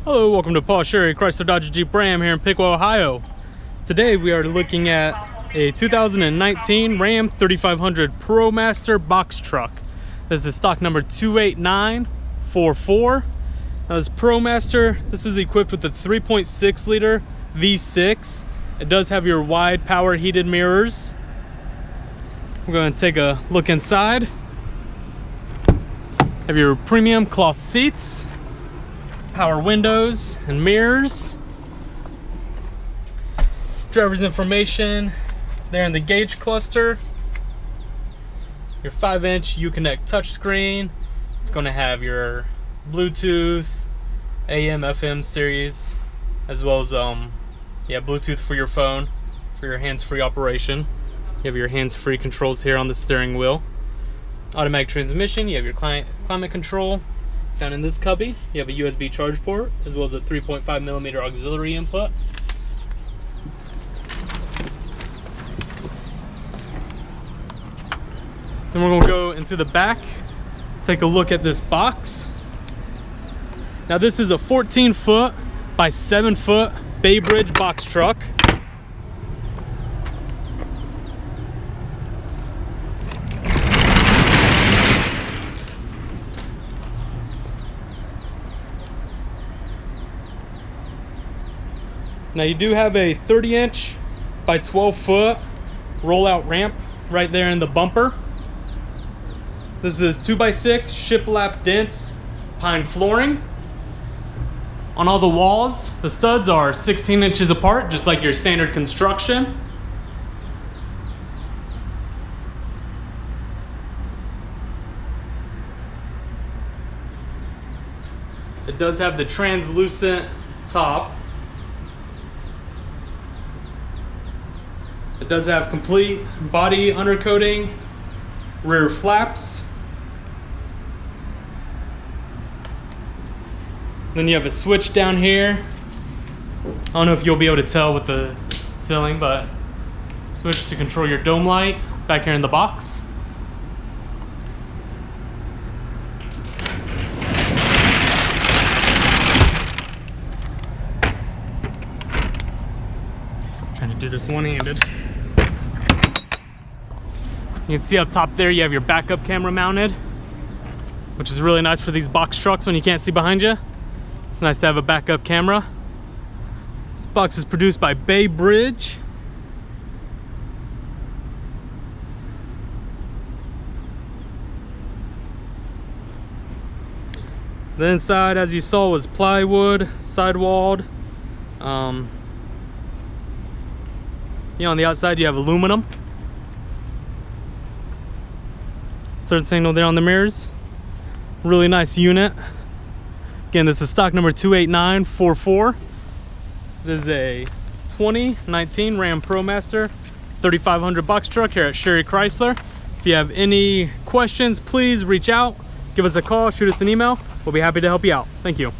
Hello, welcome to Paul Sherry Chrysler Dodge Jeep Ram here in Piqua, Ohio. Today we are looking at a 2019 Ram 3500 ProMaster box truck. This is stock number 28944. Now this ProMaster, this is equipped with the 3.6 liter V6. It does have your wide power heated mirrors. We're going to take a look inside. Have your premium cloth seats, power windows and mirrors, driver's information there in the gauge cluster, your 5-inch Uconnect touchscreen. It's going to have your Bluetooth, AM, FM series, as well as Bluetooth for your phone for your hands-free operation. You have your hands-free controls here on the steering wheel. Automatic transmission. You have your climate control. Down in this cubby, you have a USB charge port, as well as a 3.5mm auxiliary input. Then we're going to go into the back, take a look at this box. Now this is a 14-foot by 7-foot Bay Bridge box truck. Now you do have a 30-inch by 12-foot rollout ramp right there in the bumper. This is 2x6 shiplap dense pine flooring. On all the walls, the studs are 16 inches apart, just like your standard construction. It does have the translucent top. It does have complete body undercoating, rear flaps. Then you have a switch down here. I don't know if you'll be able to tell with the ceiling, but switch to control your dome light back here in the box. Trying to do this one-handed. You can see up top there you have your backup camera mounted, which is really nice for these box trucks when you can't see behind you. It's nice to have a backup camera. This box is produced by Bay Bridge. The inside, as you saw, was plywood, sidewalled. On the outside you have aluminum. Turn signal there on the mirrors. Really nice unit. Again, this is stock number 28944. It is a 2019 Ram ProMaster 3500 box truck here at Sherry Chrysler. If you have any questions, please reach out, give us a call, shoot us an email. We'll be happy to help you out. Thank you.